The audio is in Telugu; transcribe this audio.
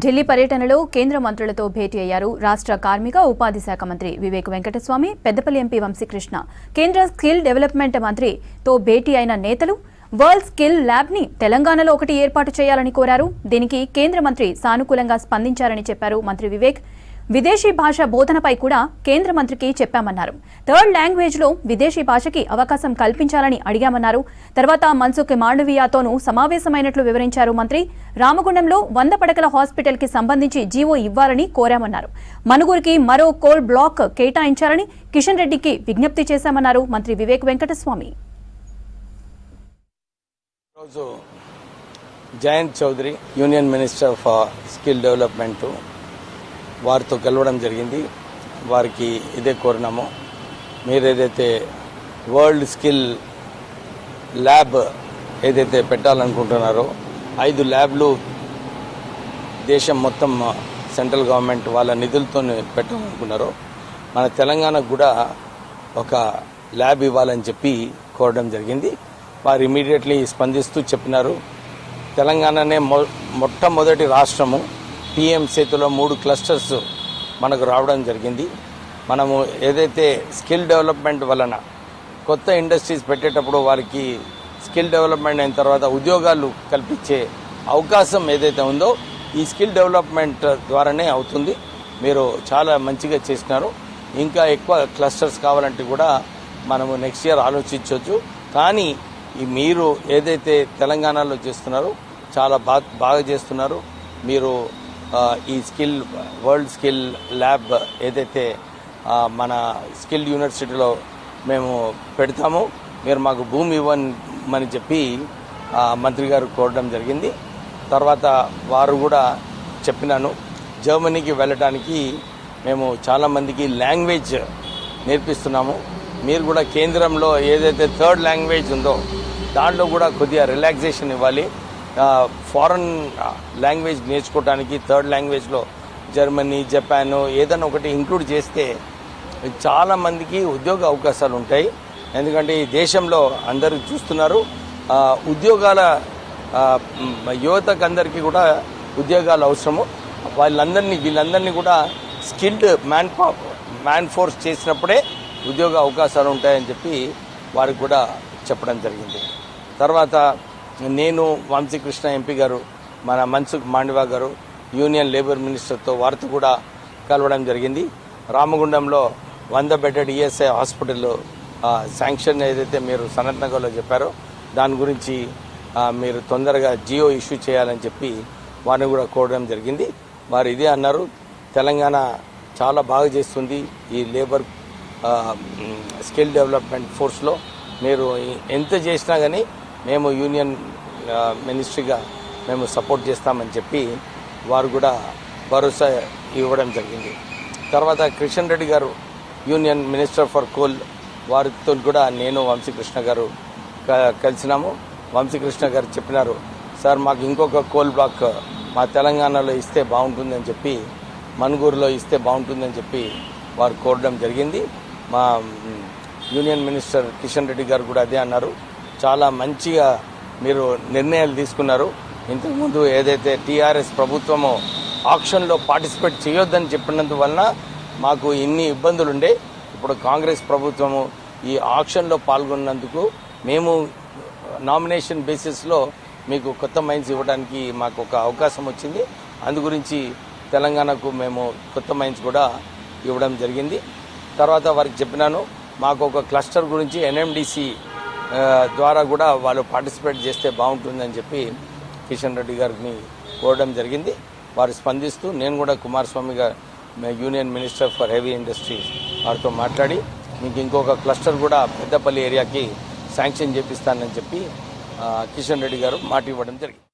ఢిల్లీ పర్యటనలో కేంద్ర మంత్రులతో భేటీ అయ్యారు రాష్ట్ర కార్మిక ఉపాధి శాఖ మంత్రి వివేక్ వెంకటస్వామి, పెద్దపల్లి ఎంపీ వంశీకృష్ణ. కేంద్ర స్కిల్ డెవలప్మెంట్ మంత్రితో భేటీ అయిన నేతలు వరల్డ్ స్కిల్ ల్యాబ్ ని తెలంగాణలో ఒకటి ఏర్పాటు చేయాలని కోరారు. దీనికి కేంద్ర మంత్రి సానుకూలంగా స్పందించారని చెప్పారు మంత్రి వివేక్. విదేశీ భాష బోధనపై కూడా కేంద్ర మంత్రికి చెప్పామన్నారు. థర్డ్ లాంగ్వేజ్ లో విదేశీ భాషకి అవకాశం కల్పించాలని అడిగామన్నారు. తర్వాత మన్సుఖ్ మాండవీయతోనూ సమావేశమైనట్లు వివరించారు మంత్రి. రామగుండంలో 100 పడకల హాస్పిటల్ కి సంబంధించి జీవో ఇవ్వాలని కోరామన్నారు. మనుగురికి మరో కోల్ బ్లాక్ కేటాయించాలని కిషన్ రెడ్డికి విజ్ఞప్తి చేశామన్నారు మంత్రి Vivek Venkataswamy. Jayant Chaudhary, union minister for skill development, వారితో కలవడం జరిగింది. వారికి ఇదే కోరినాము, మీరు ఏదైతే వరల్డ్ స్కిల్ ల్యాబ్ ఏదైతే పెట్టాలనుకుంటున్నారో 5 ల్యాబ్లు దేశం మొత్తం సెంట్రల్ గవర్నమెంట్ వాళ్ళ నిధులతో పెట్టాలనుకున్నారో మన తెలంగాణకు కూడా ఒక ల్యాబ్ ఇవ్వాలని చెప్పి కోరడం జరిగింది. వారు ఇమీడియట్లీ స్పందిస్తూ చెప్పినారు. తెలంగాణనే మొట్టమొదటి రాష్ట్రము పిఎం సేతులో 3 క్లస్టర్స్ మనకు రావడం జరిగింది. మనము ఏదైతే స్కిల్ డెవలప్మెంట్ వలన కొత్త ఇండస్ట్రీస్ పెట్టేటప్పుడు వారికి స్కిల్ డెవలప్మెంట్ అయిన తర్వాత ఉద్యోగాలు కల్పించే అవకాశం ఏదైతే ఉందో ఈ స్కిల్ డెవలప్మెంట్ ద్వారానే అవుతుంది. మీరు చాలా మంచిగా చేసినారు. ఇంకా ఎక్కువ క్లస్టర్స్ కావాలంటే కూడా మనము నెక్స్ట్ ఇయర్ ఆలోచించవచ్చు. కానీ మీరు ఏదైతే తెలంగాణలో చేస్తున్నారో చాలా బాగా చేస్తున్నారు. మీరు ఈ స్కిల్ వరల్డ్ స్కిల్ ల్యాబ్ ఏదైతే మన స్కిల్ యూనివర్సిటీలో మేము పెడతామో మీరు మాకు భూమి ఇవ్వమని చెప్పి మంత్రి గారు కోరడం జరిగింది. తర్వాత వారు కూడా చెప్పినాను, జర్మనీకి వెళ్ళడానికి మేము చాలామందికి లాంగ్వేజ్ నేర్పిస్తున్నాము. మీరు కూడా కేంద్రంలో ఏదైతే థర్డ్ లాంగ్వేజ్ ఉందో దాంట్లో కూడా కొద్దిగా రిలాక్సేషన్ ఇవ్వాలి. ఫారెన్ లాంగ్వేజ్ నేర్చుకోవడానికి థర్డ్ లాంగ్వేజ్లో జర్మనీ, జపాన్ ఏదైనా ఒకటి ఇంక్లూడ్ చేస్తే చాలా మందికి ఉద్యోగ అవకాశాలు ఉంటాయి. ఎందుకంటే ఈ దేశంలో అందరూ చూస్తున్నారు, ఉద్యోగాల యువతకు అందరికీ కూడా ఉద్యోగాలు అవసరము. వీళ్ళందరినీ కూడా స్కిల్డ్ మ్యాన్ ఫోర్స్ చేసినప్పుడే ఉద్యోగ అవకాశాలు ఉంటాయని చెప్పి వారికి కూడా చెప్పడం జరిగింది. తర్వాత నేను వంశీకృష్ణ ఎంపీ గారు, మన మన్సుఖ్ మాండవీయ గారు యూనియన్ లేబర్ మినిస్టర్తో వారితో కూడా కలవడం జరిగింది. రామగుండంలో 100 బెడెడ్ ఈఎస్ఐ హాస్పిటల్ శాంక్షన్ ఏదైతే మీరు సనత్ నగర్లో చెప్పారో దాని గురించి మీరు తొందరగా జియో ఇష్యూ చేయాలని చెప్పి వారిని కూడా కోరడం జరిగింది. వారు ఇదే అన్నారు, తెలంగాణ చాలా బాగా చేస్తుంది ఈ లేబర్ స్కిల్ డెవలప్మెంట్ ఫోర్స్లో. మీరు ఎంత చేసినా కానీ మేము యూనియన్ మినిస్ట్రీగా మేము సపోర్ట్ చేస్తామని చెప్పి వారు కూడా భరోసా ఇవ్వడం జరిగింది. తర్వాత కిషన్ రెడ్డి గారు, యూనియన్ మినిస్టర్ ఫర్ కోల్, వారితో కూడా నేను వంశీకృష్ణ గారు కలిసినాము. వంశీకృష్ణ గారు చెప్పినారు, సార్ మాకు ఇంకొక కోల్ బ్లాక్ మా తెలంగాణలో ఇస్తే బాగుంటుందని చెప్పి, మనుగూరులో ఇస్తే బాగుంటుందని చెప్పి వారు కోరడం జరిగింది. మా యూనియన్ మినిస్టర్ కిషన్ రెడ్డి గారు కూడా అదే అన్నారు. చాలా మంచిగా మీరు నిర్ణయాలు తీసుకున్నారు. ఇంతకుముందు ఏదైతే టీఆర్ఎస్ ప్రభుత్వమో ఆక్షన్లో పార్టిసిపేట్ చేయొద్దని చెప్పినందువలన మాకు ఇన్ని ఇబ్బందులుండే. ఇప్పుడు కాంగ్రెస్ ప్రభుత్వము ఈ ఆక్షన్లో పాల్గొన్నందుకు మేము నామినేషన్ బేసిస్లో మీకు కొత్త మైన్స్ ఇవ్వడానికి మాకు ఒక అవకాశం వచ్చింది. అందు గురించి తెలంగాణకు మేము కొత్త మైన్స్ కూడా ఇవ్వడం జరిగింది. తర్వాత వారికి చెప్పినాను, మాకు ఒక క్లస్టర్ గురించి ఎన్ఎండిసి ద్వారా కూడా వాళ్ళు పార్టిసిపేట్ చేస్తే బాగుంటుందని చెప్పి కిషన్ రెడ్డి గారిని కోరడం జరిగింది. వారు స్పందిస్తూ నేను కూడా కుమారస్వామి గారు union minister for heavy industries వారితో మాట్లాడి మీకు ఇంకొక క్లస్టర్ కూడా పెద్దపల్లి ఏరియాకి శాంక్షన్ చేపిస్తానని చెప్పి కిషన్ రెడ్డి గారు మాట ఇవ్వడం జరిగింది.